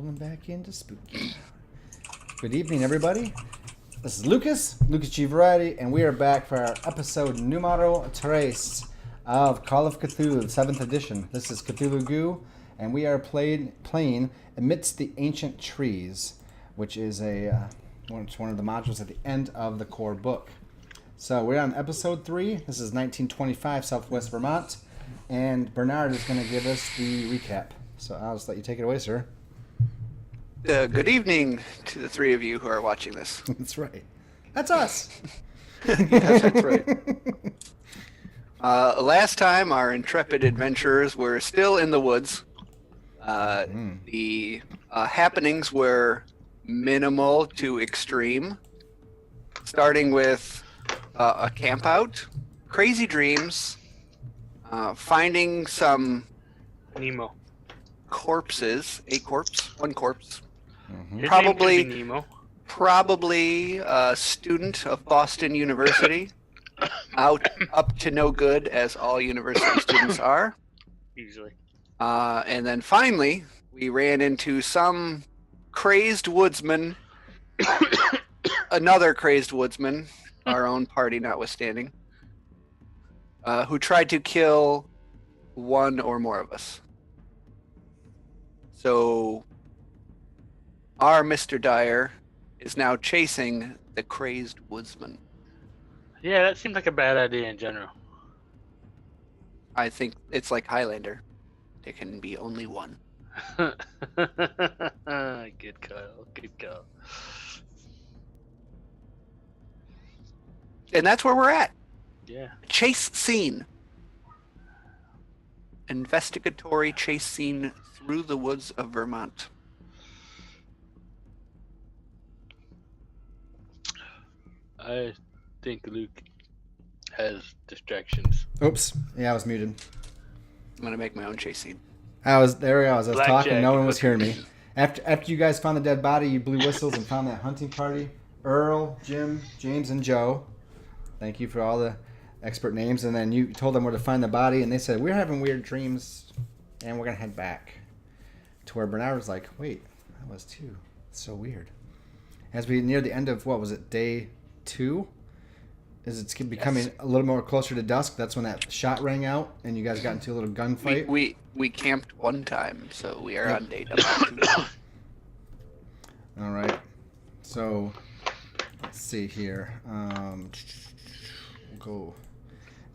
rolling back into spooky. Good evening, everybody. This is Lucasgvariety, and we are back for our episode numero 3 of Call of Cthulhu, the 7th edition. This is Cthulhu-Goo, and we are playing Amidst the Ancient Trees, which is one of the modules at the end of the core book. So we're on episode 3. This is 1925, Southwest Vermont, and Bernard is going to give us the recap. So I'll just let you take it away, sir. Good evening to the three of you who are watching this. That's right. That's us. Yes, that's right. Last time, our intrepid adventurers were still in the woods. The happenings were minimal to extreme, starting with a campout, crazy dreams, finding some Nemo. corpses, one corpse. Mm-hmm. His name could be Probably, Nemo. probably a student of Boston University, up to no good as all university students are. Usually. And then finally, we ran into some crazed woodsman, another crazed woodsman, our own party notwithstanding, who tried to kill one or more of us. So our Mr. Dyer is now chasing the crazed woodsman. Yeah, that seems like a bad idea in general. I think it's like Highlander. There can be only one. Good call. Good call. And that's where we're at. Yeah. Chase scene. Investigatory chase scene through the woods of Vermont. I think Luke has distractions. Oops. Yeah, I was muted. I'm gonna make my own chase scene. I was talking, Blackjack. no one was hearing me. After you guys found the dead body, you blew whistles and found that hunting party. Earl, Jim, James, and Joe. Thank you for all the expert names. And then you told them where to find the body, and they said, we're having weird dreams, and we're going to head back. To where Bernard was like, wait, that was too. It's so weird. As we near the end of, what was it, day 2? As it's becoming a little more closer to dusk, that's when that shot rang out, and you guys got into a little gunfight. We camped one time, so we are on day number 2. All right. So, let's see here. We'll go.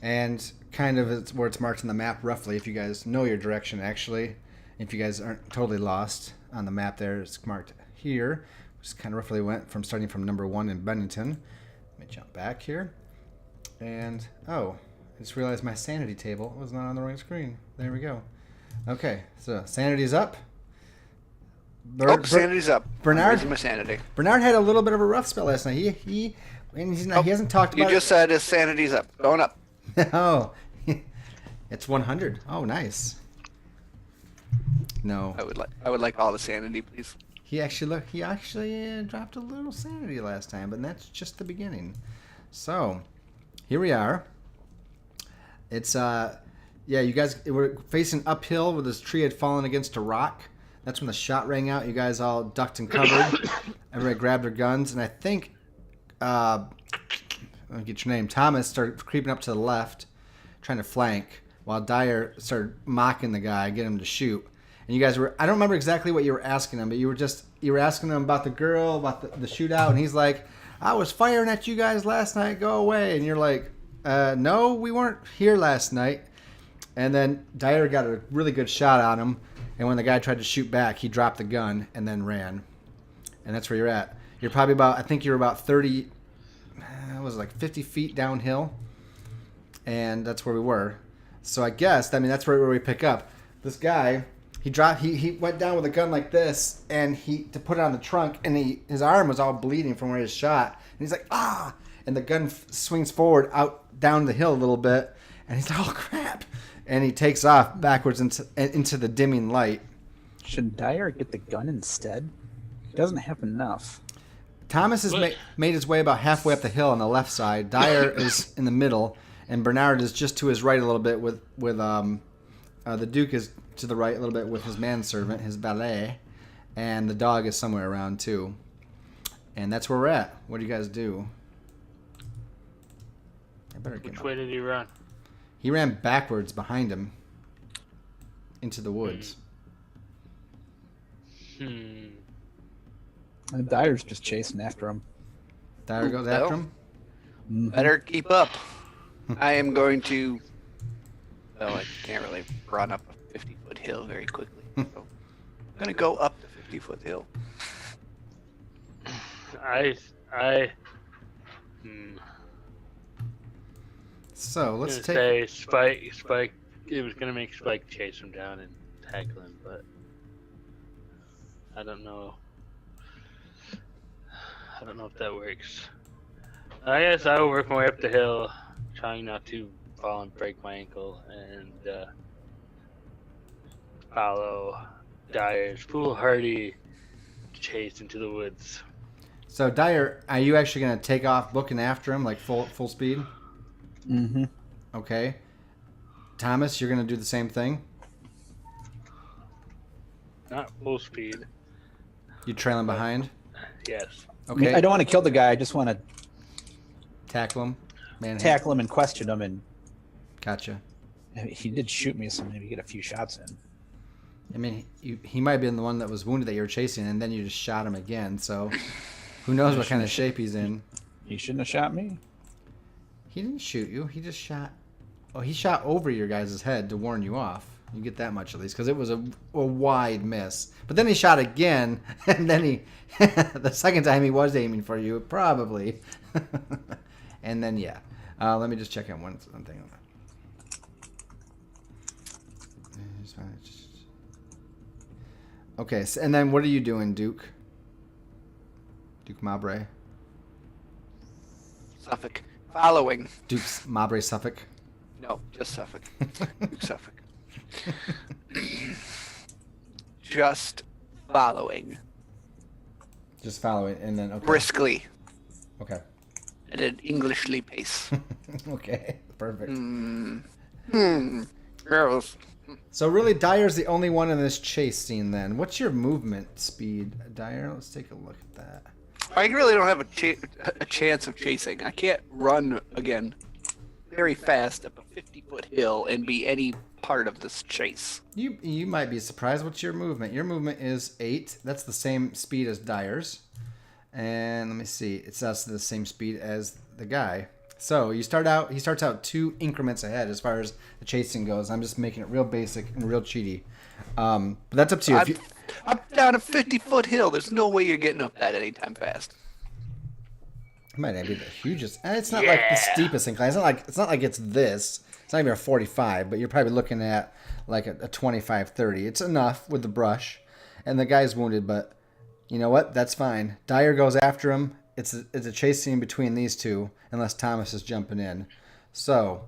And kind of it's where it's marked on the map roughly, if you guys know your direction, actually. If you guys aren't totally lost on the map there, it's marked here. Just kind of roughly went from starting from number 1 in Bennington. Let me jump back here. And, I just realized my sanity table was not on the right screen. There we go. Okay, so sanity's up. Sanity's up. Bernard, My sanity. Bernard had a little bit of a rough spell last night. He hasn't talked You about just said his sanity's up. Going up. Oh, it's 100. Oh, nice. No, I would like all the sanity, please. he actually dropped a little sanity last time, but that's just the beginning. So, here we are. It's you guys were facing uphill where this tree had fallen against a rock. That's when the shot rang out. You guys all ducked and covered. Everybody grabbed their guns, and I think I'll get your name. Thomas started creeping up to the left, trying to flank, while Dyer started mocking the guy, getting him to shoot. And you guys I don't remember exactly what you were asking him, but you were asking him about the girl, about the shootout, and he's like, I was firing at you guys last night, go away. And you're like, no, we weren't here last night. And then Dyer got a really good shot on him, and when the guy tried to shoot back, he dropped the gun and then ran. And that's where you're at. You're probably I think you're about 30, it was like 50 feet downhill, and that's where we were. So I guess, that's where we pick up. This guy, he went down with a gun like this, and to put it on the trunk, and his arm was all bleeding from where he was shot. And he's like, ah! And the gun swings forward out down the hill a little bit, and he's like, oh crap! And he takes off backwards into the dimming light. Should Dyer get the gun instead? He doesn't have enough. Thomas has made his way about halfway up the hill on the left side. Dyer is in the middle, and Bernard is just to his right a little bit with the Duke is to the right a little bit with his manservant, his valet, And the dog is somewhere around too. And that's where we're at. What do you guys do? I better get Which way did he run? He ran backwards behind him into the woods. And Dyer's just chasing after him. Dyer goes after him? Better keep up. I am going to. Well, I can't really run up a 50-foot hill very quickly. So I'm going to go up the 50-foot hill. So let's gonna take. say Spike. It was gonna make Spike chase him down and tackle him, but I don't know. I don't know if that works. I guess I will work my way up the hill, trying not to fall and break my ankle, and follow Dyer's foolhardy chase into the woods. So Dyer, are you actually going to take off booking after him like full speed? Mm-hmm. Okay. Thomas, you're going to do the same thing? Not full speed. You trailing behind? Yes. Okay. I don't want to kill the guy. I just want to Tackle him? tackle him and question him. And Gotcha. he did shoot me, so maybe get a few shots in. I mean, he might have been the one that was wounded that you were chasing, and then you just shot him again, so who knows what kind of shape he's in. He shouldn't have shot me. He didn't shoot you. He just shot... Oh, he shot over your guys' head to warn you off. You get that much at least, because it was a wide miss. But then he shot again, and then he... the second time he was aiming for you, probably. And then, yeah. Let me just check on one thing. Okay, so, and then what are you doing, Duke? Duke Mabre? Suffolk. Following. Duke's Mabre Suffolk? No, just Suffolk. Duke Suffolk. Just following. Just follow it, and then, okay. Briskly. Okay. At an Englishly pace. Okay, perfect. Gross. So really, Dyer's the only one in this chase scene then. What's your movement speed, Dyer? Let's take a look at that. I really don't have a chance of chasing. I can't run again very fast up a 50-foot hill and be any part of this chase. You might be surprised. What's your movement? Your movement is 8. That's the same speed as Dyer's. And let me see. It's also the same speed as the guy. So he starts out 2 increments ahead as far as the chasing goes. I'm just making it real basic and real cheaty. But that's up to you. I'm down a 50-foot hill. There's no way you're getting up that anytime fast. It might not be the hugest. It's not like the steepest incline. It's not like it's this. It's not even a 45, but you're probably looking at like a 25, 30. It's enough with the brush. And the guy's wounded, but you know what? That's fine. Dyer goes after him. It's a chase scene between these two, unless Thomas is jumping in. So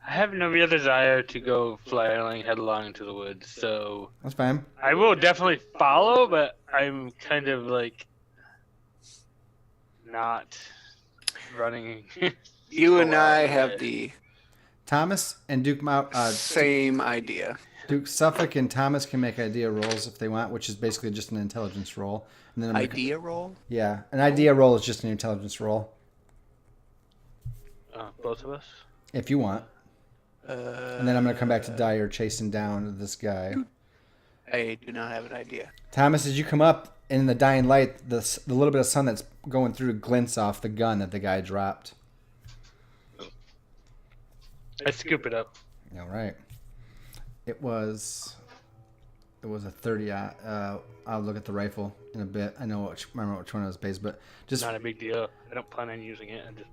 I have no real desire to go flying headlong into the woods, so that's fine. I will definitely follow, but I'm kind of like not running. You and I have the Thomas and Duke same idea. Duke Suffolk and Thomas can make idea rolls if they want, which is basically just an intelligence roll. And then Idea roll? Yeah, an idea roll is just an intelligence roll. Both of us? If you want. And then I'm going to come back to Dyer chasing down this guy. I do not have an idea. Thomas, as you come up in the dying light, the little bit of sun that's going through glints off the gun that the guy dropped. I scoop it up. All right. It was a 30. I'll look at the rifle in a bit. I remember which one it was based, but just Not a big deal. I don't plan on using it. I just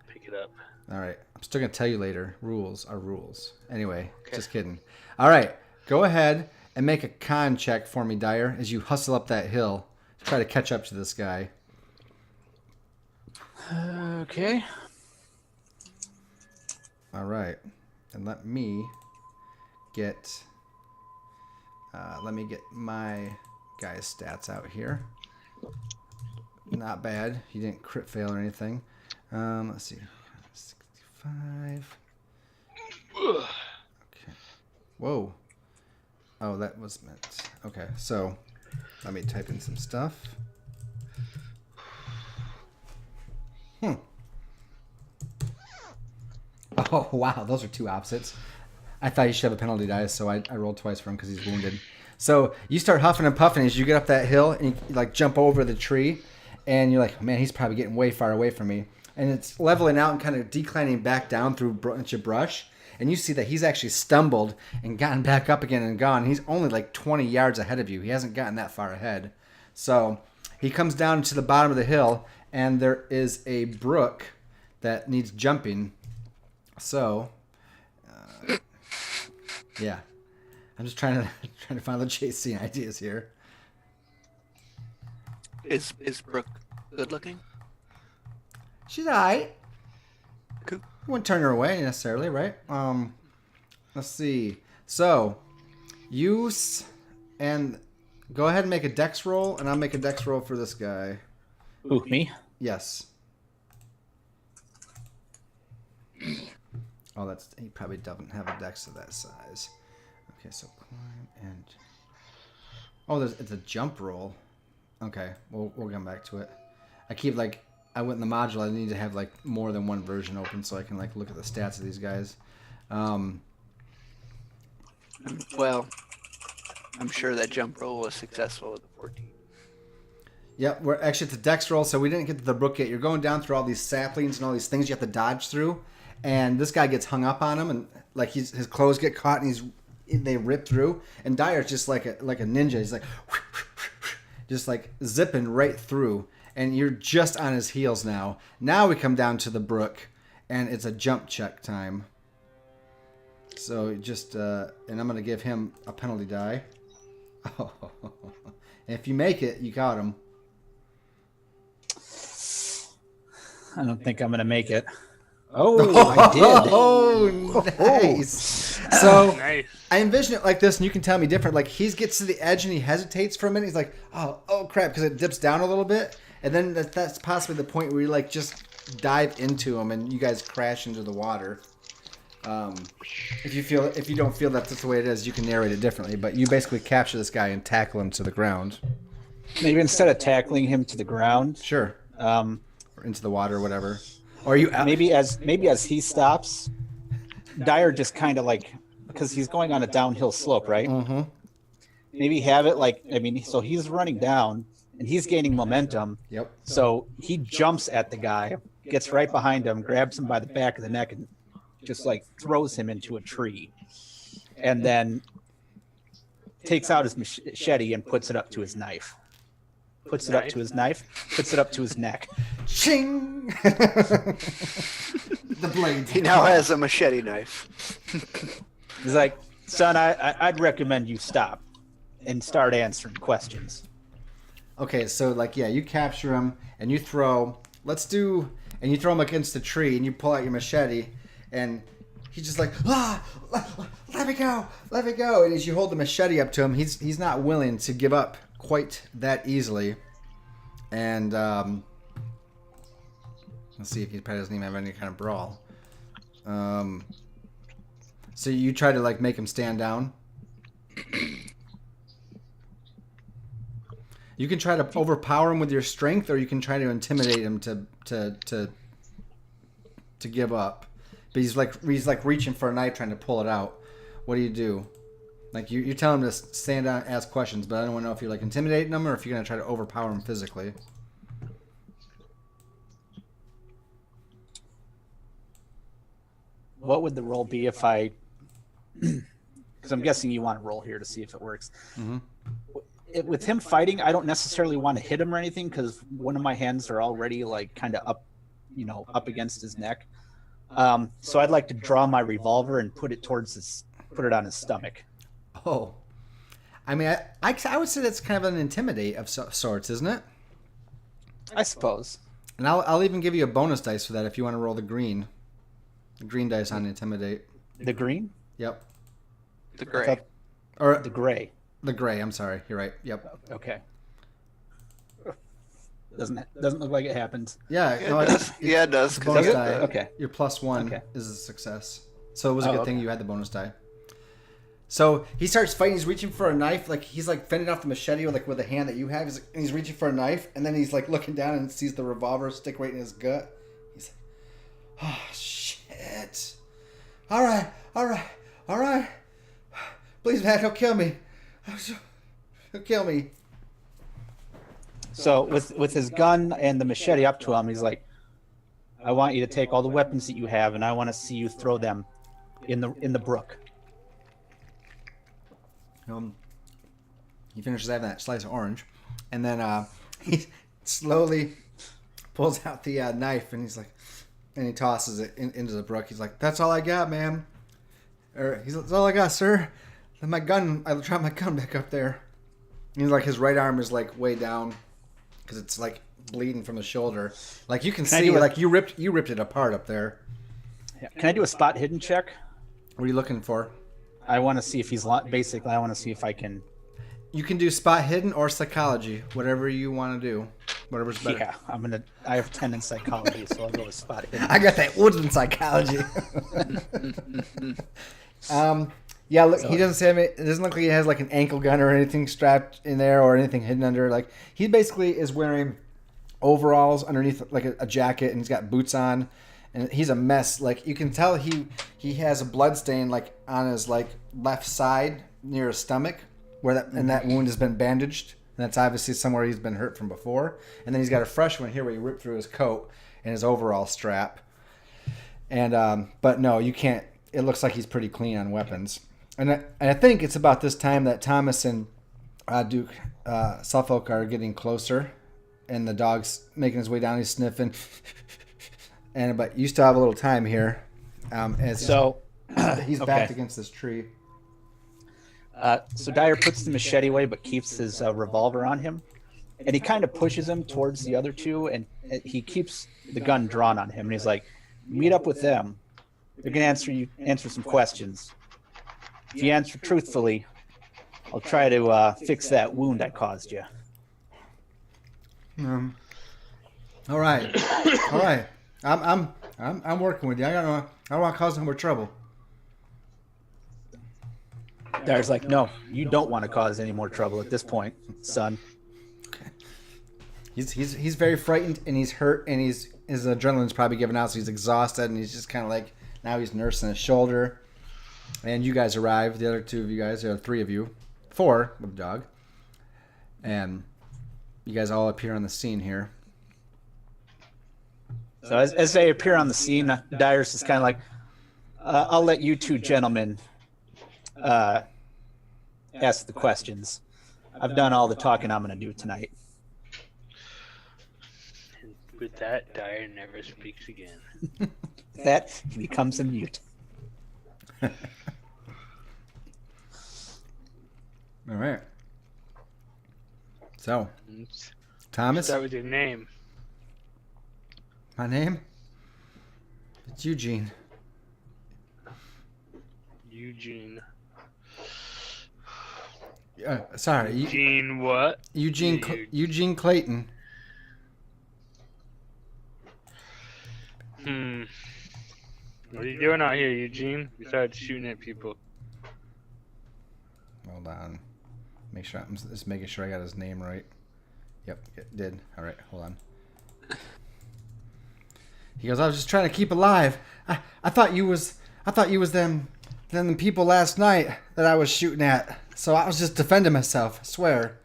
pick it up. all right. I'm still gonna tell you later. Rules are rules. Anyway, just kidding. All right, go ahead and make a con check for me, Dyer, as you hustle up that hill to try to catch up to this guy. Okay. All right, and let me get my guy's stats out here. Not bad. He didn't crit fail or anything. Let's see. 65. Okay. Whoa. Oh, that was meant. Okay, so Let me type in some stuff. Oh, wow. Those are two opposites. I thought you should have a penalty die, so I rolled twice for him because he's wounded. So you start huffing and puffing as you get up that hill and you like jump over the tree. And you're like, man, he's probably getting way far away from me. And it's leveling out and kind of declining back down through a bunch of brush. And you see that he's actually stumbled and gotten back up again and gone. He's only like 20 yards ahead of you. He hasn't gotten that far ahead. So he comes down to the bottom of the hill, and there is a brook that needs jumping. So, yeah. I'm just trying to find the chase scene ideas here. Is Brooke good looking? She's alright. Cool. You wouldn't turn her away necessarily, right? Let's see. So, use and go ahead and make a dex roll, and I'll make a dex roll for this guy. Ooh, me? Yes. Oh, he probably doesn't have a dex of that size. Okay, so climb and it's a jump roll. Okay, we'll come back to it. I went in the module. I need to have like more than one version open so I can like look at the stats of these guys. Well, I'm sure that jump roll was successful with the 14. Yep, we're actually at the dex roll, so we didn't get to the brook yet. You're going down through all these saplings and all these things you have to dodge through, and this guy gets hung up on him, and like his clothes get caught, and they rip through. And Dyer's just like a ninja. He's like just like zipping right through, and you're just on his heels now. Now we come down to the brook, and it's a jump check time. So just and I'm gonna give him a penalty die. Oh, and if you make it, you got him. I don't think I'm going to make it. Oh, I did. Oh, nice. So Nice. I envision it like this, and you can tell me different. Like he gets to the edge and he hesitates for a minute. He's like, oh crap, because it dips down a little bit, and then that's possibly the point where you like just dive into him and you guys crash into the water. If you don't feel that's the way it is, you can narrate it differently. But you basically capture this guy and tackle him to the ground. Maybe instead of tackling him to the ground, Sure. Or into the water or whatever. Or you maybe as he stops, Dyer just kind of like, because he's going on a downhill slope, right? Mm-hmm. Maybe have it like, so he's running down and he's gaining momentum. Yep. So he jumps at the guy, gets right behind him, grabs him by the back of the neck, and just like throws him into a tree, and then takes out his machete and puts it up to his knife. Puts it up to his knife, puts it up to his neck. Ching! The blade. He now has a machete knife. He's like, son, I'd recommend you stop and start answering questions. Okay, so like, yeah, you capture him and you throw. And you throw him against the tree and you pull out your machete, and he's just like, let me go. And as you hold the machete up to him, he's not willing to give up quite that easily. And let's see if he probably doesn't even have any kind of brawl. So you try to like make him stand down. You can try to overpower him with your strength, or you can try to intimidate him to give up. But he's like reaching for a knife, trying to pull it out. What do? Like you tell him to stand down, ask questions, but I don't want to know if you're like intimidating him or if you're gonna try to overpower him physically. What would the roll be if I? Because I'm guessing you want to roll here to see if it works. Mm-hmm. With him fighting, I don't necessarily want to hit him or anything because one of my hands are already like kind of up against his neck. So I'd like to draw my revolver and put it on his stomach. Oh, I mean, I would say that's kind of an intimidate of sorts, isn't it? I suppose. And I'll even give you a bonus dice for that if you want to roll the green dice on intimidate. The green? Yep. The gray. Or the gray. The gray. I'm sorry. You're right. Yep. Okay. Doesn't look like it happens. Yeah. Yeah, No, it does. Yeah, it does. Bonus Does it? die. Okay. Your +1 Okay. is a success. So it was a good thing okay. you had the bonus die. So he starts fighting. He's reaching for a knife, like he's like fending off the machete with the hand that you have. He's like, and he's reaching for a knife, and then he's like looking down and sees the revolver stick right in his gut. He's like, "Oh shit! All right. Please, man, don't kill me. He'll kill me." So with his gun and the machete up to him, he's like, "I want you to take all the weapons that you have, and I want to see you throw them in the brook." He finishes having that slice of orange, and then he slowly pulls out the knife, and he's like, and he tosses it into the brook. He's like, "That's all I got, ma'am." Or he's like, "That's all I got, sir. And my gun, I dropped my gun back up there." And he's like, his right arm is like way down because it's like bleeding from the shoulder. Like you can see, like you ripped it apart up there. Yeah. Can I do a spot hidden check? What are you looking for? I want to see if he's basically. I want to see if I can. You can do spot hidden or psychology, whatever you want to do. Whatever's better. Yeah, I have 10 in psychology, so I'll go with spot hidden. I got that woods in psychology. Yeah, look, he doesn't say it doesn't look like he has like an ankle gun or anything strapped in there or anything hidden under. Like he basically is wearing overalls underneath like a jacket, and he's got boots on, and he's a mess. Like you can tell he has a blood stain like on his like left side near his stomach where that wound has been bandaged. And that's obviously somewhere he's been hurt from before. And then he's got a fresh one here where he ripped through his coat and his overall strap. And but no, you can't. It looks like he's pretty clean on weapons. And I think it's about this time that Thomas and Duke Suffolk are getting closer, and the dog's making his way down. He's sniffing, but you still have a little time here. He's backed against this tree. So Dyer puts the machete away, but keeps his revolver on him, and he kind of pushes him towards the other two, and he keeps the gun drawn on him. And he's like, "Meet up with them. They're gonna answer some questions. If you answer truthfully, I'll try to fix that wound I caused you." All right. I'm working with you. I don't want to cause no more trouble. Dyer's like, "No, you don't want to cause any more trouble at this point, son." He's very frightened, and he's hurt, and his adrenaline's probably giving out, so he's exhausted, and he's just kind of like, now he's nursing his shoulder. And you guys arrive, the other two of you guys, there are three of you, four with the dog, and you guys all appear on the scene here. So as they appear on the scene, Dyer's is kind of like, "I'll let you two gentlemen ask the questions. I've done all the talking I'm going to do tonight." And with that, Dyer never speaks again. That he becomes a mute. All right. So, Thomas? Start with your name. My name? It's Eugene. Eugene. Sorry. Eugene what? Eugene Clayton. What are you doing out here, Eugene? Besides shooting at people. Hold on. I'm just making sure I got his name right. Yep, it did. All right, hold on. He goes, "I was just trying to keep alive. I thought you was them people last night that I was shooting at. So I was just defending myself. I swear."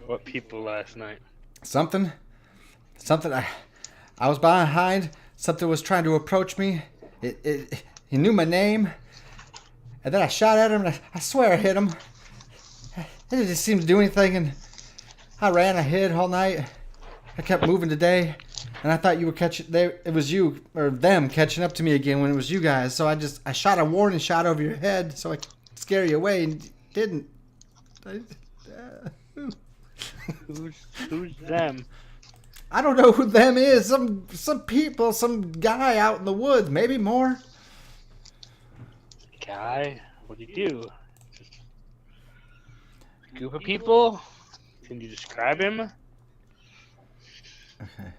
What people last night? Something. I was behind. Something was trying to approach me. He knew my name, and then I shot at him, and I swear I hit him. It didn't seem to do anything, and I ran. I hid all night. I kept moving today, and I thought you were it was you or them catching up to me again when it was you guys. So I shot a warning shot over your head so I could scare you away, and didn't. Who's them? I don't know who them is. Some people, some guy out in the woods, maybe more. Guy? What do you do? Just a group of people? Can you describe him? Okay.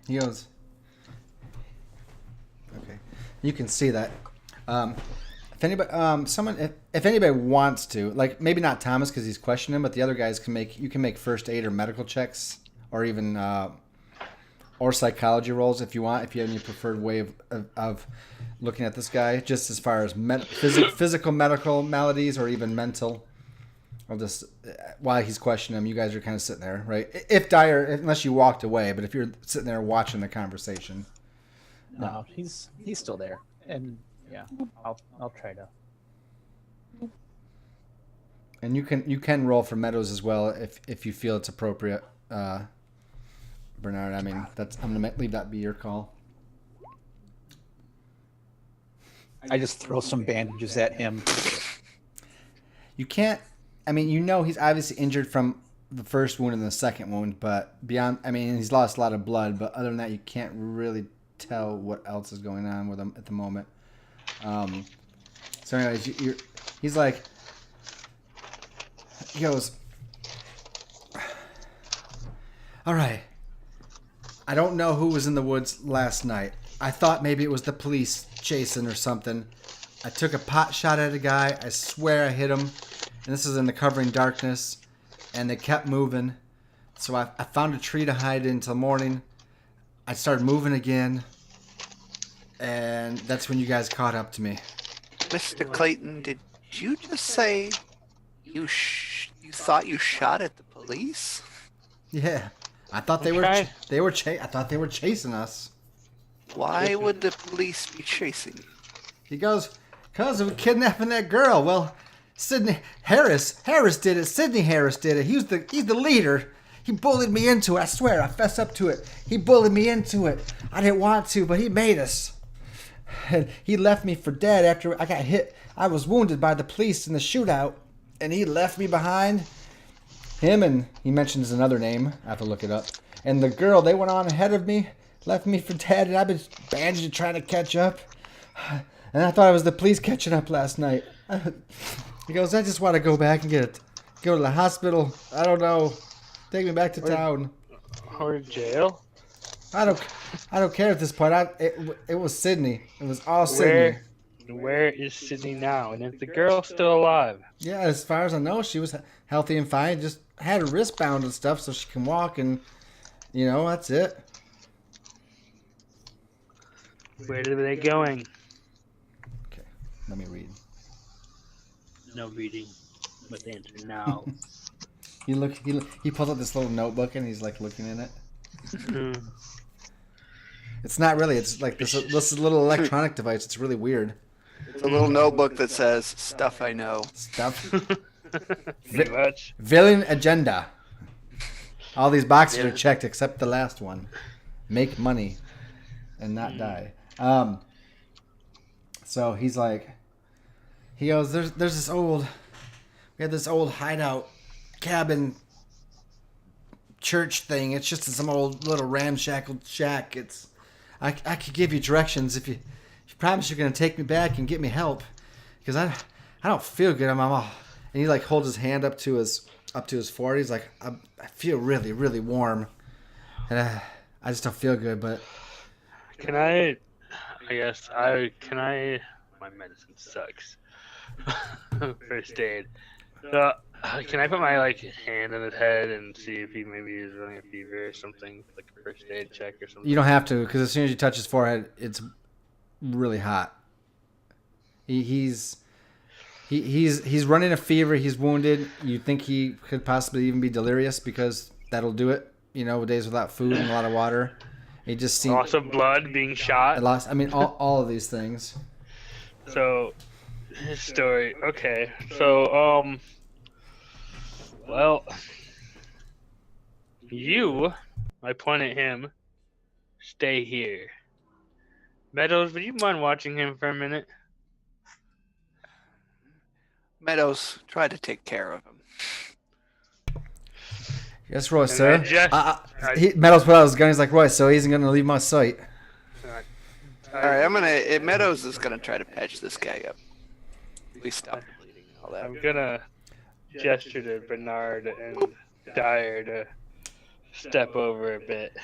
He goes, You can see that. If anybody, if anybody wants to, like maybe not Thomas because he's questioning him, but the other guys can make. You can make first aid or medical checks, or even or psychology rolls if you want. If you have any preferred way of looking at this guy, just as far as physical medical maladies or even mental. I'll just while he's questioning him, you guys are kind of sitting there, right? If Dyer, unless you walked away, but if you're sitting there watching the conversation, No, he's still there, and yeah, I'll try to. and you can roll for Meadows as well if you feel it's appropriate, Bernard. I mean, I'm gonna leave that be your call. I just throw some bandages at him. You can't. I mean, he's obviously injured from the first wound and the second wound, but beyond, I mean, he's lost a lot of blood. But other than that, you can't really tell what else is going on with him at the moment. So, anyways, he's like, he goes, all right. I don't know who was in the woods last night. I thought maybe it was the police chasing or something. I took a pot shot at a guy. I swear I hit him. And this is in the covering darkness. And they kept moving. So I found a tree to hide in until morning. I started moving again. And that's when you guys caught up to me. Mr. Clayton, did you just say you thought you shot at the police? Yeah. I thought they Okay. I thought they were chasing us. Why would the police be chasing you? He goes, because of kidnapping that girl. Well, Sidney Harris did it. Sidney Harris did it. He's the leader. He bullied me into it. I swear, I fess up to it. He bullied me into it. I didn't want to, but he made us. And he left me for dead after I got hit. I was wounded by the police in the shootout, and he left me behind. Him and he mentions another name. I have to look it up. And the girl, they went on ahead of me, left me for dead, and I've been bandaged trying to catch up. And I thought it was the police catching up last night. He goes, I just want to go back and go to the hospital. I don't know. Take me back to town. Or jail? I don't care at this point. It was Sydney. It was all Sydney. Where is Sydney now? And is the girl still alive? Yeah, as far as I know, she was healthy and fine. Just had her wrist bound and stuff so she can walk, and that's it. Where are they going? Okay, let me read. No reading. Let's answer now. He pulls out this little notebook and he's like looking in it. Hmm. It's not really. It's like this little electronic device. It's really weird. It's a little notebook that says stuff I know. Stuff. Pretty much. Villain agenda. All these boxes are checked except the last one. Make money and not die. So he goes, there's this we had this old hideout cabin church thing. It's just some old little ramshackle shack. I could give you directions if you promise you're going to take me back and get me help, because I don't feel good. I'm all, and he like holds his hand up to his forehead. He's like, I feel really, really warm, and I just don't feel good. But my medicine sucks. First aid. So, can I put my hand on his head and see if he maybe is running a fever or something, like a first aid check or something? you don't have to, because as soon as you touch his forehead, it's really hot. He's running a fever. He's wounded. You think he could possibly even be delirious, because that'll do it. Days without food and a lot of water. He just seems Loss of blood, being shot. I mean, all of these things. So, his story. Okay. So, well, I point at him, stay here. Meadows, would you mind watching him for a minute? Meadows, try to take care of him. Yes, Roy, And sir. I Meadows put out his gun. He's like, Roy, so he isn't going to leave my sight. All right, Meadows is gonna try to patch this guy up. Please stop the bleeding and all that. I'm gonna gesture to Bernard and Dyer to step over a bit.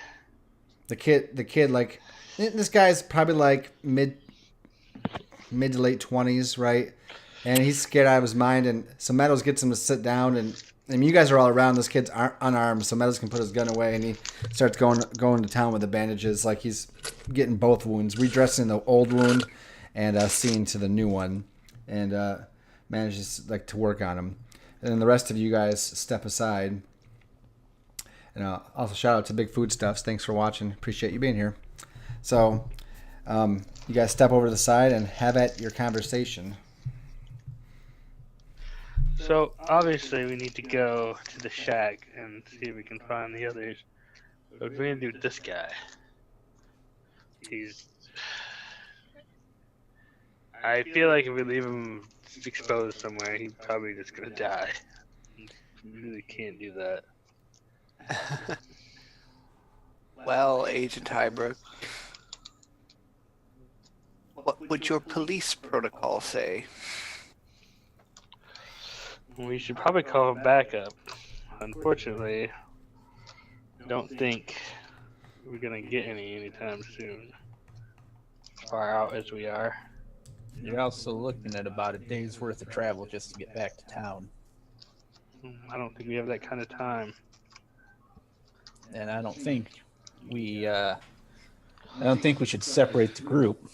The kid, like, this guy's probably like mid to late 20s, right? And he's scared out of his mind. And so Meadows gets him to sit down. And you guys are all around. This kid's unarmed, so Meadows can put his gun away. And he starts going to town with the bandages, like he's getting both wounds, redressing the old wound and seeing to the new one, and manages like to work on him. And then the rest of you guys step aside. And also shout out to Big Foodstuffs. Thanks for watching. Appreciate you being here. So you guys step over to the side and have at your conversation. So obviously we need to go to the shack and see if we can find the others. What are we gonna do with this guy? I feel like if we leave him exposed somewhere, he's probably just gonna die. We really can't do that. Well, Agent Highbrook, what would your police protocol say? We should probably call him backup. Unfortunately, I don't think we're gonna get any anytime soon. As far out as we are. You're also looking at about a day's worth of travel just to get back to town. I don't think we have that kind of time. And I don't think we should separate the group.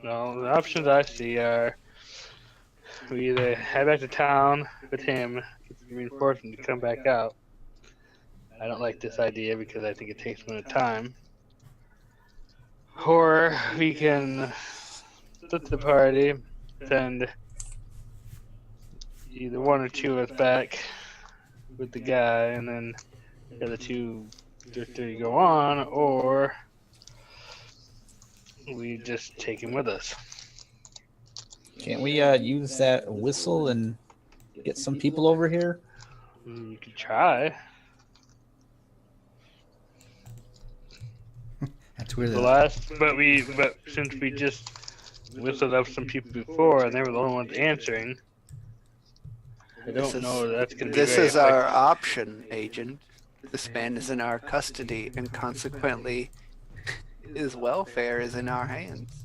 Well, the options I see are we either head back to town with him, get some reinforcement to come back out. I don't like this idea because I think it takes a minute of time. Or we can split the party, send either one or two of us back with the guy, and then the other two or three go on, or we just take him with us. Can't we use that whistle and get some people over here? You could try. That's weird. But since we just whistled up some people before and they were the only ones answering, I don't know that's going to be This very is our effective. option, Agent. This man is in our custody, and consequently, his welfare is in our hands.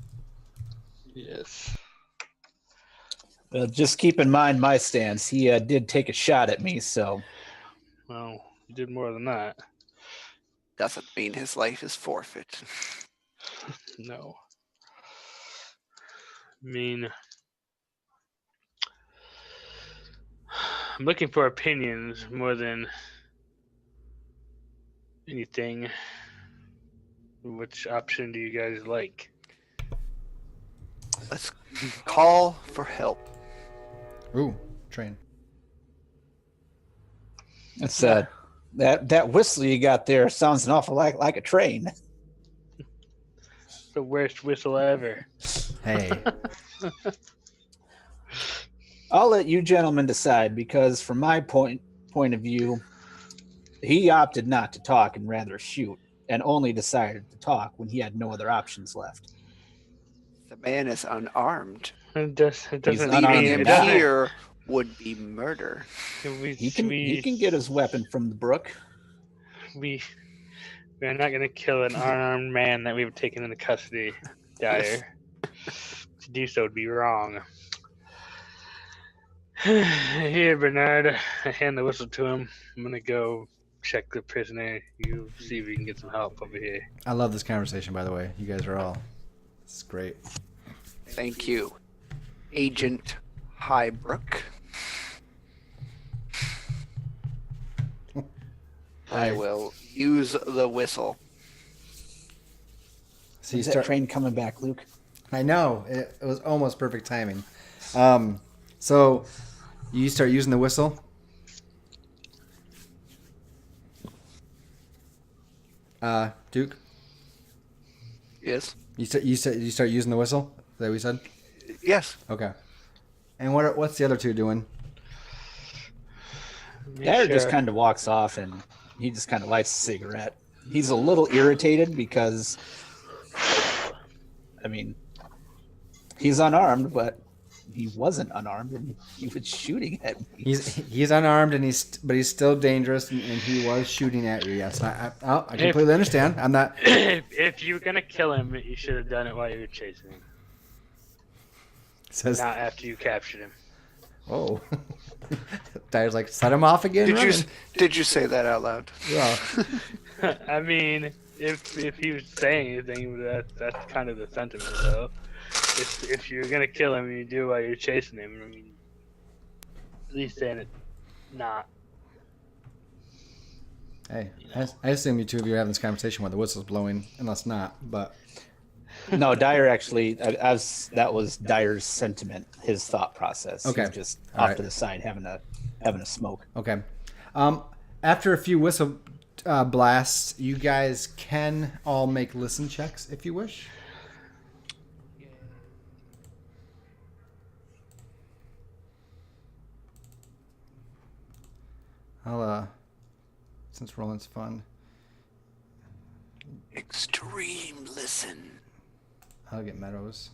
Yes. Well, just keep in mind my stance. He did take a shot at me, so Well, you did more than that. Doesn't mean his life is forfeit. No. I mean, I'm looking for opinions more than anything. Which option do you guys like? Let's call for help. Ooh, train. that's that whistle you got there sounds an awful lot like a train. The worst whistle ever. Hey. I'll let you gentlemen decide, because from my point of view, he opted not to talk and rather shoot, and only decided to talk when he had no other options left. The man is unarmed. It doesn't unarmed. Leaving mean him it doesn't. here would be murder. He can get his weapon from the brook. We're not gonna kill an unarmed man that we've taken into custody, Dyer. To do so would be wrong. Here, Bernard, I hand the whistle to him. I'm gonna go check the prisoner. You see if you can get some help over here. I love this conversation, by the way. You guys are all. This is great. Thank you, Agent Highbrook. I will use the whistle. So you Is that start. train coming back, Luke? I know it was almost perfect timing. So you start using the whistle. Duke, Yes. you start using the whistle. Is that what you said? Yes. Okay. And what's the other two doing? Dyer just kind of walks off and he just kind of lights a cigarette. He's a little irritated because, I mean, he's unarmed, but he wasn't unarmed and he was shooting at me. He's unarmed and he's still dangerous and he was shooting at you. Yes, I completely understand. I'm not. If you were gonna kill him, you should have done it while you were chasing him, Says, not after you captured him. oh, Dyer's like, set him off again. Did you say that out loud? Yeah. I mean, if he was saying anything, that's kind of the sentiment, though. If you're gonna kill him, you do it while you're chasing him. I mean, at least saying it, not. Hey, I assume you two of you are having this conversation while the whistle's blowing, unless not. But No, Dyer actually, that was Dyer's sentiment, his thought process. Okay. He's just All off right. to the side having a smoke. okay. After a few whistle blasts, you guys can all make listen checks if you wish. Since rolling's fun, Extreme listen. I'll get Meadows.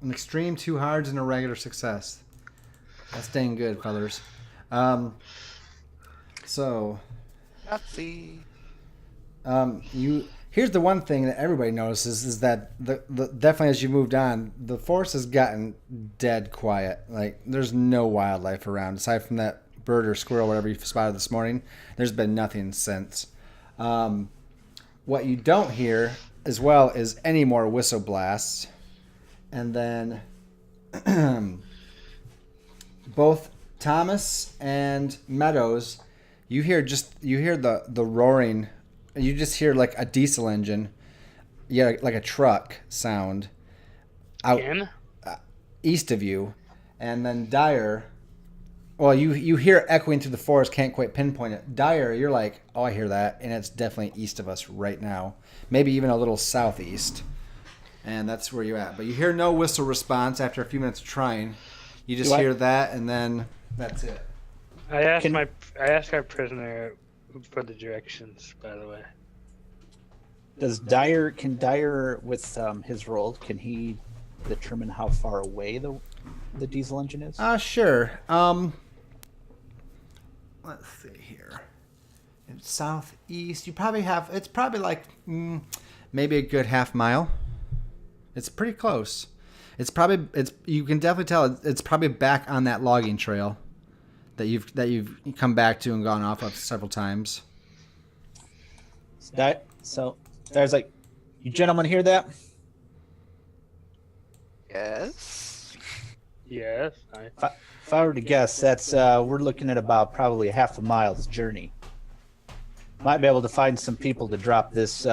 An extreme, 2 hards, and a regular success. That's dang good, fellas. So, here's the one thing that everybody notices is that the definitely as you moved on, the forest has gotten dead quiet. Like there's no wildlife around aside from that bird or squirrel, whatever you spotted this morning. There's been nothing since. What you don't hear as well is any more whistle blasts, and then both Thomas and Meadows, you hear the roaring. You just hear like a diesel engine, like a truck sound out Again? east of you, and then Dyer. Well, you hear it echoing through the forest, can't quite pinpoint it. Dyer, you're like, oh, I hear that, and it's definitely east of us right now, maybe even a little southeast, and that's where you're at. But you hear no whistle response after a few minutes of trying. You just hear that, and then that's it. I asked our prisoner for the directions, by the way. Can Dyer with his roll, can he determine how far away the diesel engine is? Sure. Let's see here. In southeast, you probably have. It's probably like maybe a good half mile. It's pretty close. It's you can definitely tell it's probably back on that logging trail that you've come back to and gone off of several times. So there's like, you gentlemen hear that? Yes. Yes. If I were to guess, that's we're looking at about probably a half a mile's journey. Might be able to find some people to drop this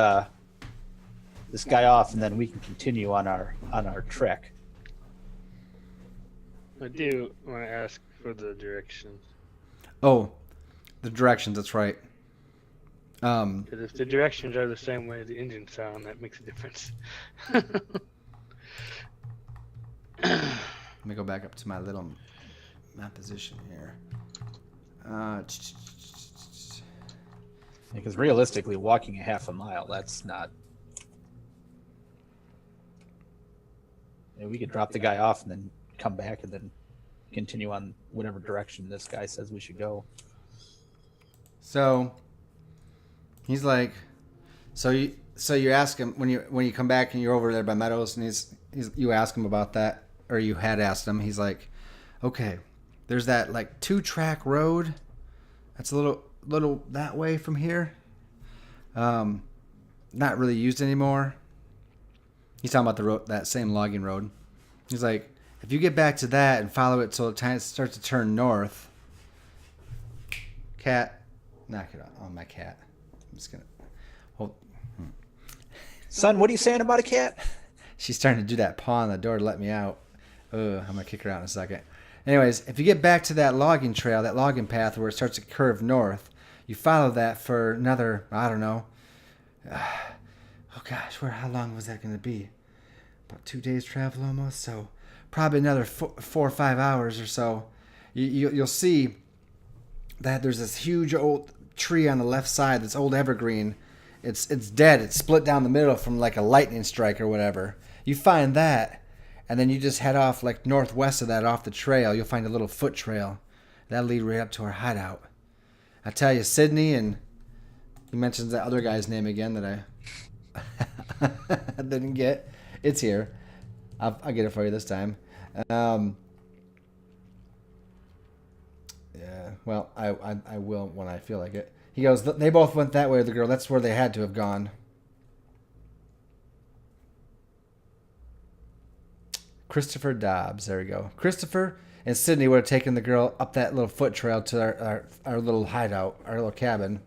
this guy off, and then we can continue on our trek. I do want to ask for the directions. Oh, the directions. That's right. Because if the directions are the same way the engine sound, that makes a difference. Let me go back up to my little map position here. Because realistically, walking a half a mile, that's not. We could drop the guy off and then come back and then continue on whatever direction this guy says we should go. So he's like, so you ask him when you come back and you're over there by Meadows, and you ask him about that, or you had asked him. He's like, okay, there's that like 2-track road that's a little that way from here. Not really used anymore. He's talking about the road, that same logging road. He's like, if you get back to that and follow it till it starts to turn north. Cat, knock it on my cat. I'm just gonna hold. Son, what are you saying about a cat? She's starting to do that paw on the door to let me out. I'm gonna kick her out in a second. Anyways, if you get back to that logging trail, that logging path where it starts to curve north, you follow that for another, I don't know. Oh gosh, how long was that gonna be? About 2 days travel almost. So probably another 4 or 5 hours or so. You'll see that there's this huge old tree on the left side, this old evergreen. It's dead. It's split down the middle from like a lightning strike or whatever. You find that, And then you just head off like northwest of that off the trail. You'll find a little foot trail. That'll lead right up to our hideout. I tell you, Sydney, and he mentions that other guy's name again that I didn't get. It's here. I'll get it for you this time. Yeah, well, I will when I feel like it. He goes, they both went that way, the girl. That's where they had to have gone. Christopher Dobbs. There we go. Christopher and Sydney would have taken the girl up that little foot trail to our little hideout, our little cabin.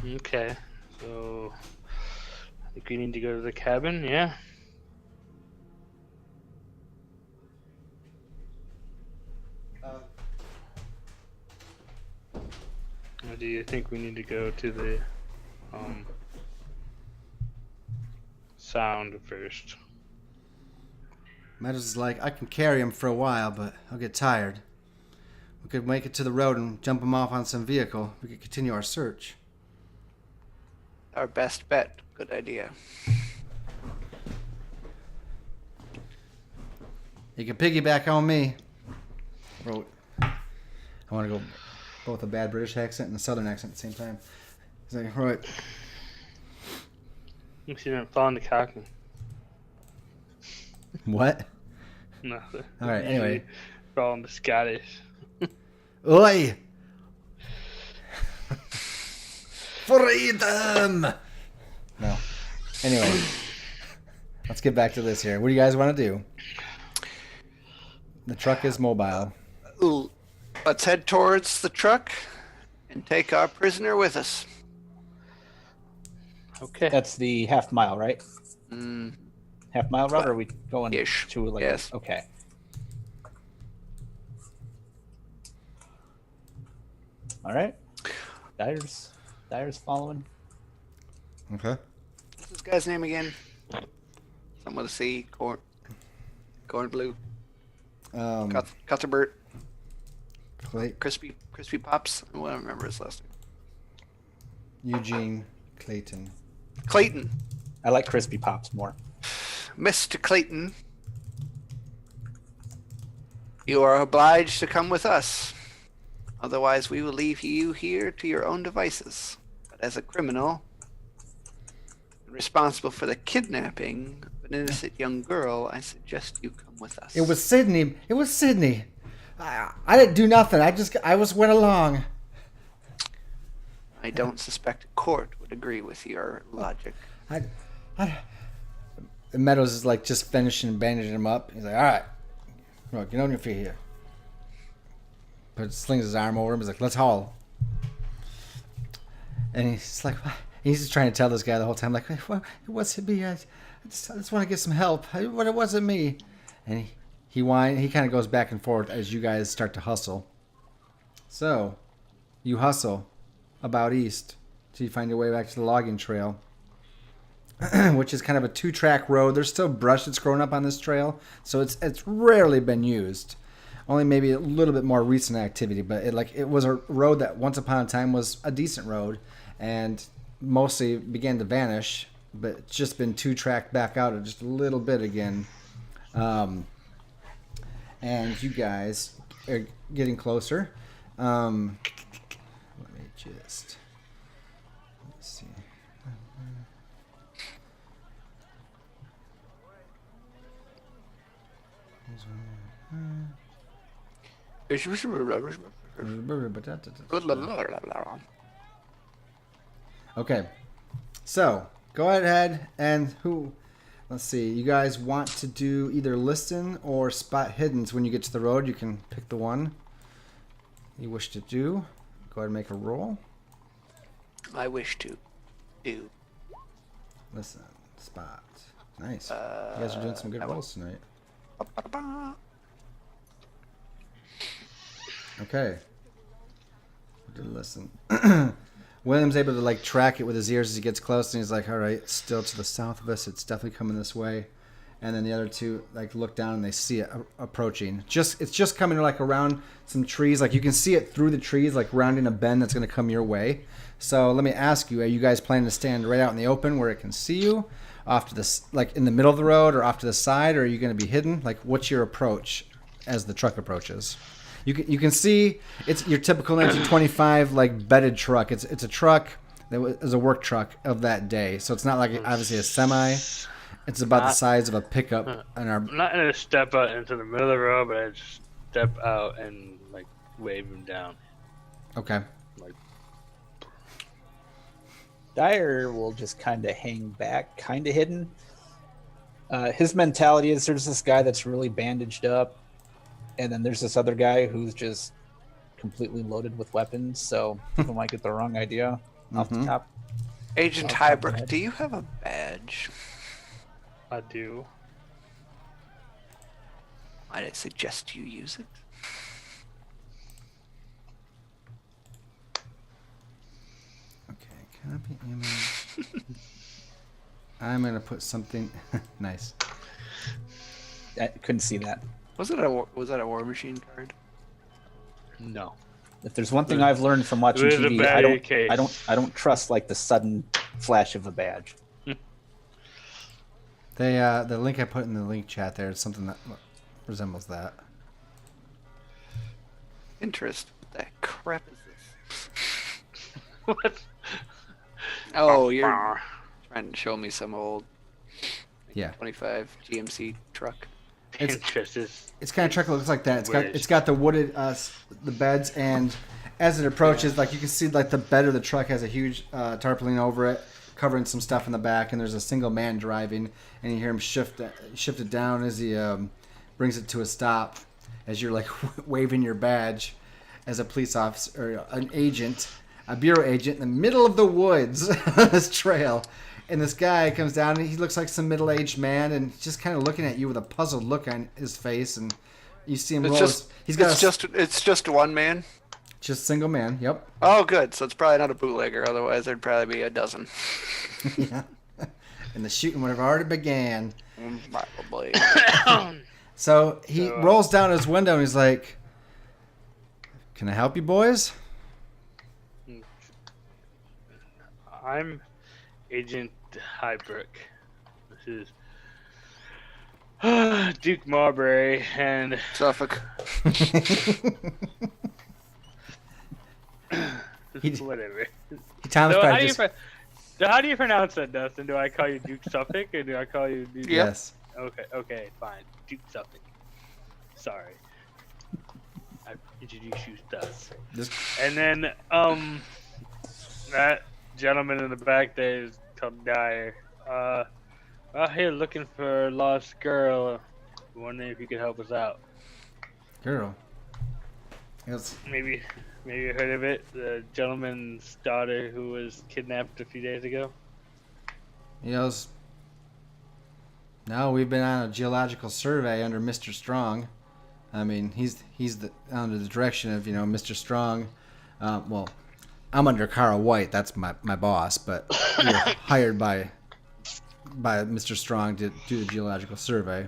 Okay, so I think we need to go to the cabin, yeah? Or do you think we need to go to the sound first? Meadows is like, I can carry him for a while, but I'll get tired. We could make it to the road and jump him off on some vehicle. We could continue our search. Our best bet. Good idea. You can piggyback on me. I want to go both a bad British accent and a Southern accent at the same time. He's like, right. You didn't fall into Cockney. What? Nothing. All right, anyway. Fall into Scottish. Oi! Freedom! No. Anyway. Let's get back to this here. What do you guys want to do? The truck is mobile. Ooh, let's head towards the truck and take our prisoner with us. Okay. That's the half mile, right? Half mile route, or are we going Ish. to like? Yes. Okay. All right. Dyer's following. Okay. What's this guy's name again? Someone with a C. Corn blue. Cuthbert. Crispy Pops. I don't remember his last name. Eugene Clayton. Clayton. I like crispy pops more. Mr. Clayton, you are obliged to come with us. Otherwise, we will leave you here to your own devices. But as a criminal, responsible for the kidnapping of an innocent young girl, I suggest you come with us. It was Sydney. I didn't do nothing. I went along. I don't suspect a court would agree with your logic. Meadows is like just finishing bandaging him up. He's like, all right, look, get on your feet here. Slings his arm over him. He's like, let's haul. And he's like, what? He's just trying to tell this guy the whole time, like, well, it wasn't me. I just want to get some help. It wasn't me. And he kind of goes back and forth as you guys start to hustle. So, you hustle about east till you find your way back to the logging trail, which is kind of a 2-track road. There's still brush that's growing up on this trail, so it's rarely been used. Only maybe a little bit more recent activity, but it was a road that once upon a time was a decent road, and mostly began to vanish. But it's just been 2-tracked back out just a little bit again. And you guys are getting closer. Let me just let's see. Okay, so go ahead and let's see. You guys want to do either listen or spot hiddens when you get to the road. You can pick the one you wish to do. Go ahead and make a roll. I wish to do. Listen, spot. Nice. You guys are doing some good rolls tonight. Okay. Listen. William's able to track it with his ears as he gets close, and he's like, all right, it's still to the south of us. It's definitely coming this way. and then the other two like look down and they see it approaching. It's just coming like around some trees. Like you can see it through the trees, like rounding a bend that's going to come your way. So let me ask you: are you guys planning to stand right out in the open where it can see you, off to the like in the middle of the road, or off to the side, or are you going to be hidden? Like, what's your approach as the truck approaches? You can see it's your typical 1925 like bedded truck. It's a truck that was a work truck of that day. So it's not like obviously a semi. It's about the size of a pickup. I'm not gonna step out into the middle of the road, but I just step out and like wave him down. Okay. Like, Dyer will just kind of hang back, kind of hidden. His mentality is there's this guy that's really bandaged up, and then there's this other guy who's just completely loaded with weapons, so people might get the wrong idea off the top. Agent Off the top of my Hybrook, head. do you have a badge? I do. Might I suggest you use it? Okay. Copy image. I'm gonna put something nice. I couldn't see that. Was that a War Machine card? No. If there's one thing I've learned from watching It is a TV, battery case. I don't trust like the sudden flash of a badge. The link I put in the link chat there is something that resembles that. Interest. What the crap is this? What? Oh, you're trying to show me some old Yeah. 25 GMC truck. Interest is. It's kind of truck looks like that. Weird. It's got the wooded the beds, and as it approaches, like you can see, like the bed of the truck has a huge tarpaulin over it, covering some stuff in the back, and there's a single man driving, and you hear him shift it down as he brings it to a stop, as you're like waving your badge as a police officer or an agent, a bureau agent in the middle of the woods on this trail. And this guy comes down, and he looks like some middle-aged man, and he's just kind of looking at you with a puzzled look on his face. And you see him roll. It's just one man. Just single man. Yep. Oh, good. So it's probably not a bootlegger. Otherwise, there'd probably be a dozen. Yeah. And the shooting would have already began. Probably. So he rolls down his window, and he's like, "Can I help you, boys?" I'm Agent Hybrook. This is Duke Marbury and Suffolk. whatever. He Thomas So practiced. how do you pronounce that, Dustin? Do I call you Duke Suffolk or do I call you Duke? Yeah. Yes. Okay, fine. Duke Suffolk. Sorry. I introduced you thus. This, And then, that gentleman in the back there is called Dyer. Out here looking for a lost girl. Wondering if you could help us out. girl. He goes, Maybe you heard of it. The gentleman's daughter who was kidnapped a few days ago. he goes, "No, we've been on a geological survey under Mr. Strong. I mean, he's under the direction of Mr. Strong. Well, I'm under Carl White. That's my boss, but we were hired by Mr. Strong to do the geological survey."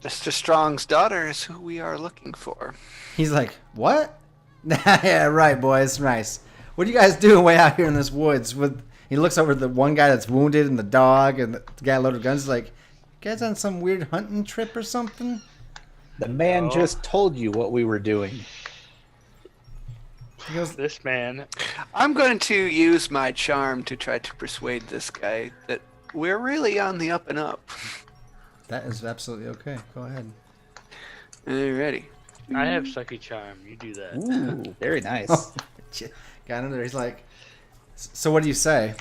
Mr. Strong's daughter is who we are looking for. He's like, "What?" Yeah, right, boys. Nice. What are you guys doing way out here in this woods? He looks over at the one guy that's wounded and the dog and the guy loaded with guns. He's like, "You guys on some weird hunting trip or something?" The man just told you what we were doing. He goes, This man. I'm going to use my charm to try to persuade this guy that we're really on the up and up. "That is absolutely okay. Go ahead." Alrighty. I have sucky charm. You do that. Ooh, very nice. Got him there. He's like, "So what do you say?"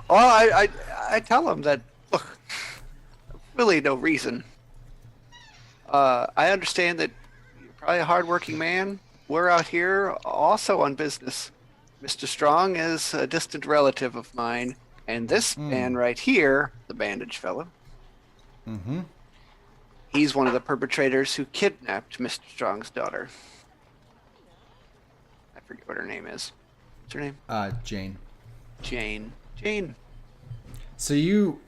Oh, I tell him that, look, really no reason. I understand that you're probably a hardworking man. We're out here also on business. Mr. Strong is a distant relative of mine, and this man right here, the bandaged fellow, Mm-hmm. he's one of the perpetrators who kidnapped Mr. Strong's daughter. I forget what her name is. What's her name? Jane. Jane. Jane. So you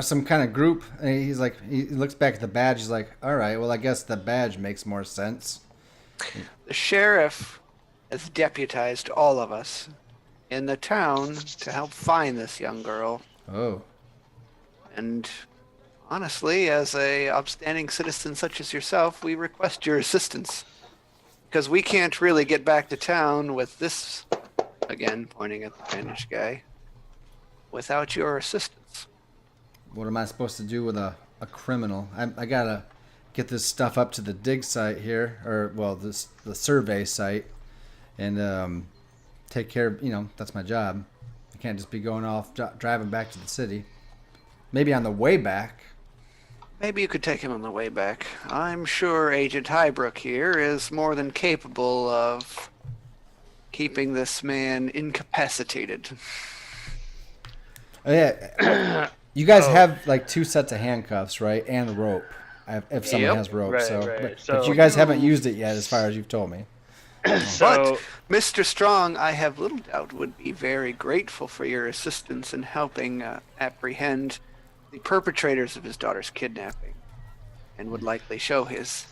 some kind of group. And he's like, he looks back at the badge. He's like, all right, well, I guess the badge makes more sense. The sheriff has deputized all of us in the town to help find this young girl. Oh, And honestly, as a upstanding citizen such as yourself, we request your assistance. Because we can't really get back to town with this, again, pointing at the bandaged guy, without your assistance. what am I supposed to do with a criminal? I gotta get this stuff up to the dig site here, or well, the survey site, and take care of. That's my job. I can't just be going off driving back to the city. Maybe on the way back. Maybe you could take him on the way back. I'm sure Agent Highbrook here is more than capable of keeping this man incapacitated. Oh, yeah. You guys have like 2 sets of handcuffs, right? And rope. If someone Yep. has rope. Right, so, right. But So- you guys haven't used it yet, as far as you've told me. So, But Mr. Strong, I have little doubt, would be very grateful for your assistance in helping apprehend the perpetrators of his daughter's kidnapping, and would likely show his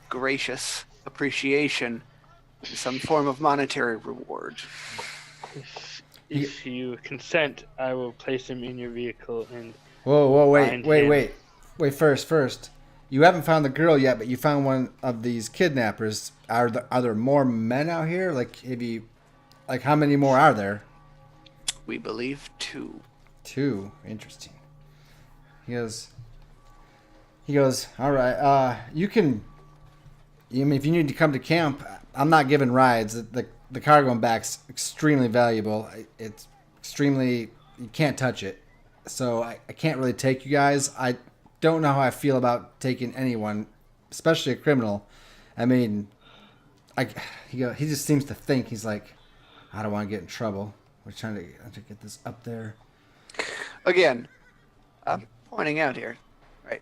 gracious appreciation in some form of monetary reward. if you consent, I will place him in your vehicle and Whoa, Find him. wait. First. You haven't found the girl yet, but you found one of these kidnappers. Are there more men out here? Like how many more are there? We believe 2. 2. Interesting. He goes. All right. You can. If you need to come to camp, I'm not giving rides. The car going back's extremely valuable. It's extremely. You can't touch it. So I can't really take you guys. I don't know how I feel about taking anyone, especially a criminal. I mean, he just seems to think he's like, I don't want to get in trouble. We're trying to get this up there. Again, I'm pointing out here, right?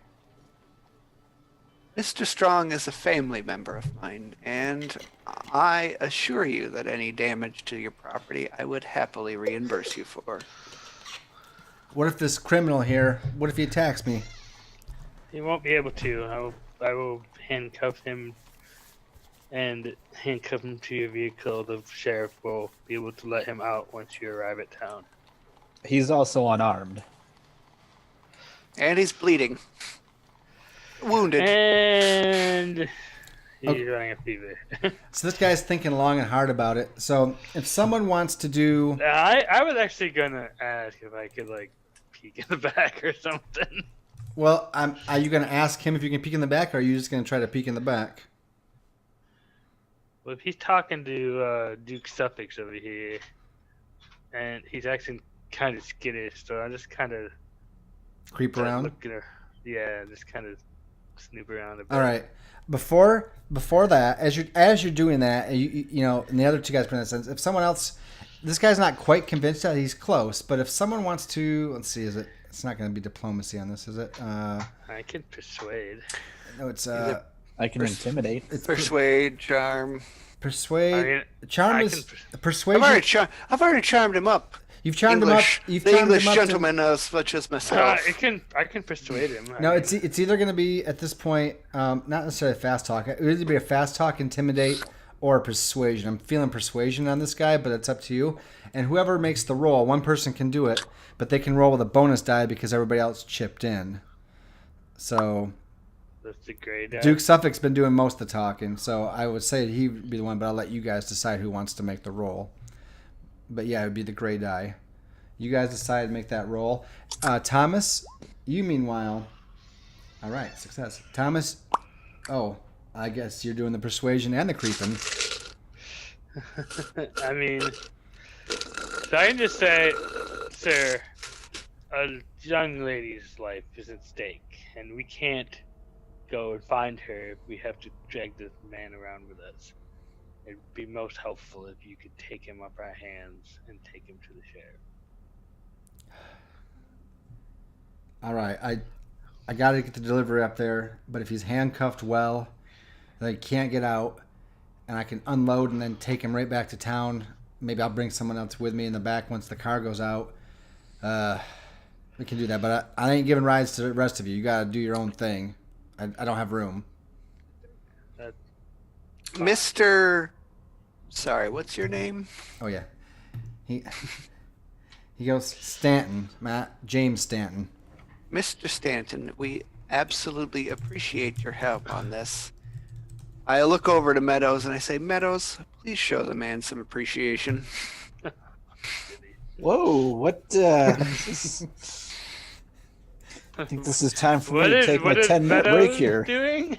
Mr. Strong is a family member of mine, and I assure you that any damage to your property I would happily reimburse you for. What if this criminal here? What if he attacks me? he won't be able to. I will handcuff him and handcuff him to your vehicle. The sheriff will be able to let him out once you arrive at town. He's also unarmed. And he's bleeding. Wounded. And he's Okay. running a fever. So this guy's thinking long and hard about it. So if someone wants to do, I was actually gonna ask if I could like peek in the back or something. well, are you going to ask him if you can peek in the back, or are you just going to try to peek in the back? Well, if he's talking to Duke Suffolk over here, and he's acting kind of skittish, so I just kind of Creep around. looking her. Yeah, just kind of snoop around a bit. All right. Before that, as you're doing that, you know, and the other 2 guys put in that sense. If someone else, this guy's not quite convinced that he's close, but if someone wants to, let's see, it's not going to be diplomacy on this, is it? I can persuade. No, it's I can intimidate. it's Persuade, charm. persuade. I mean, Charm I is can persuasion. I've already charmed him up. You've charmed English, him up. You've the charmed English him up to- gentleman such as myself. I can persuade him. No, it's either going to be at this point, not necessarily fast talk. It would either be a fast talk, intimidate, or persuasion. I'm feeling persuasion on this guy, but it's up to you. And whoever makes the roll, one person can do it, but they can roll with a bonus die because everybody else chipped in. So That's a great guy. Duke Suffolk's been doing most of the talking, so I would say he'd be the one, but I'll let you guys decide who wants to make the roll. But yeah, it would be the gray die. You guys decide to make that roll. Thomas, you meanwhile. All right, success. Thomas, I guess you're doing the persuasion and the creeping. I mean, so I can just say, sir, a young lady's life is at stake, and we can't go and find her if we have to drag this man around with us. It'd be most helpful if you could take him up our hands and take him to the sheriff. All right, I got to get the delivery up there, but if he's handcuffed well, they can't get out, and I can unload and then take him right back to town. Maybe I'll bring someone else with me in the back once the car goes out. We can do that, but I ain't giving rides to the rest of you. You got to do your own thing. I don't have room. Mr. Sorry, what's your name? Oh yeah, he goes Stanton, James Stanton. Mr. Stanton, we absolutely appreciate your help on this. I look over to Meadows and I say, Meadows, please show the man some appreciation. Whoa, what? I think this is time for me to take my 10-minute break here. Doing?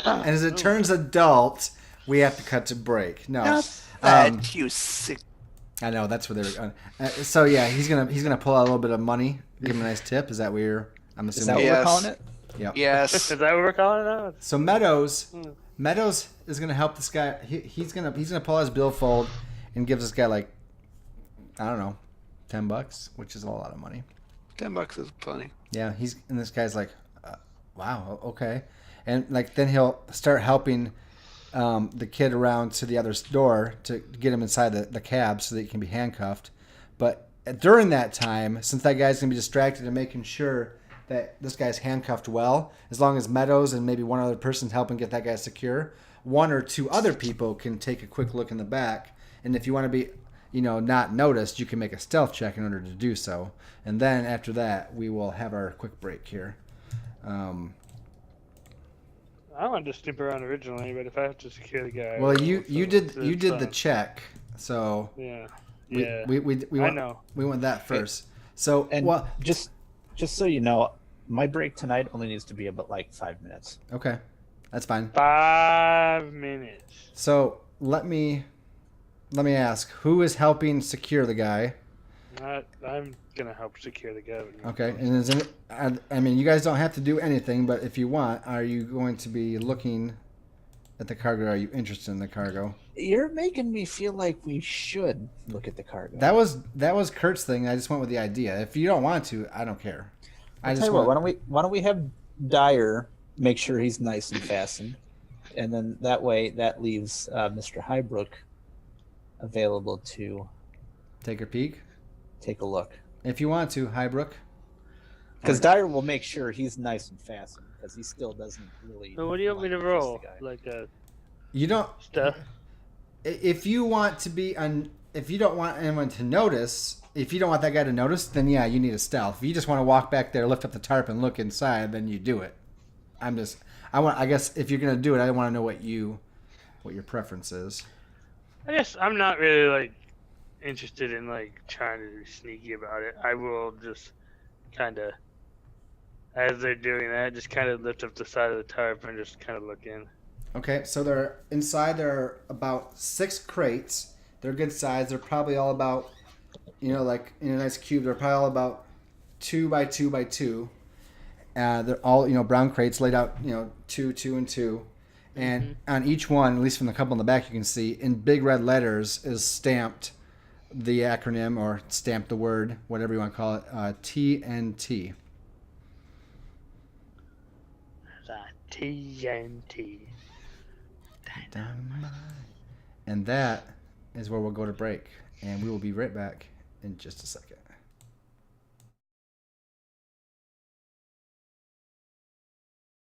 And as it turns adult, we have to cut to break. No, You sick. I know that's where they were going. So yeah, he's gonna pull out a little bit of money, give him a nice tip. Is that weird? I'm Is that assuming. what we're Yes. calling it? Yep. Yes. Is that what we're calling it now? So Meadows is gonna help this guy. He's gonna pull out his billfold and gives this guy like, I don't know, $10, which is a lot of money. $10 is plenty. Yeah, and this guy's like, wow, okay, and like then he'll start helping the kid around to the other door to get him inside the cab so that he can be handcuffed. But during that time, since that guy's gonna be distracted and making sure that this guy's handcuffed well, as long as Meadows and maybe one other person's helping get that guy secure, one or two other people can take a quick look in the back, and if you want to be not noticed, you can make a stealth check in order to do so. And then after that, we will have our quick break here. I wanted to snoop around originally, but if I have to secure the guy, Well, you did the fine. check, so Yeah. we Yeah. we I went, know. we went that first. So And well, just so you know, my break tonight only needs to be about like 5 minutes. okay, that's fine. 5 minutes. So let me ask, who is helping secure the guy? I'm gonna help secure the guy. Okay, and I mean, you guys don't have to do anything, but if you want, are you going to be looking at the cargo? Are you interested in the cargo? You're making me feel like we should look at the cargo. That was Kurt's thing. I just went with the idea. If you don't want to, I don't care. I'll tell you what, why don't we have Dyer make sure he's nice and fastened, and then that way that leaves Mr. Highbrook available to take a peek take a look. if you want to, Highbrook. Because Dyer will make sure he's nice and fastened, because he still doesn't really. So what do you want me to like roll? the guy. Like You don't. stuff? If you want to be if you don't want anyone to notice, if you don't want that guy to notice, then yeah, you need a stealth. If you just want to walk back there, lift up the tarp, and look inside, then you do it. I guess if you're gonna do it, I want to know what your preference is. I guess I'm not really like interested in like trying to be sneaky about it. I will just kind of, as they're doing that, just kind of lift up the side of the tarp and just kind of look in. Okay, so they're inside. There are about 6 crates. They're good size. They're probably all about, like in a nice cube. They're probably all about 2 by 2 by 2. They're all brown crates laid out 2, 2, and 2. And on each one, at least from the couple in the back, you can see in big red letters is stamped the acronym, or stamped the word, whatever you want to call it, TNT. TNT. Dynamite. And that is where we'll go to break. And we will be right back in just a second.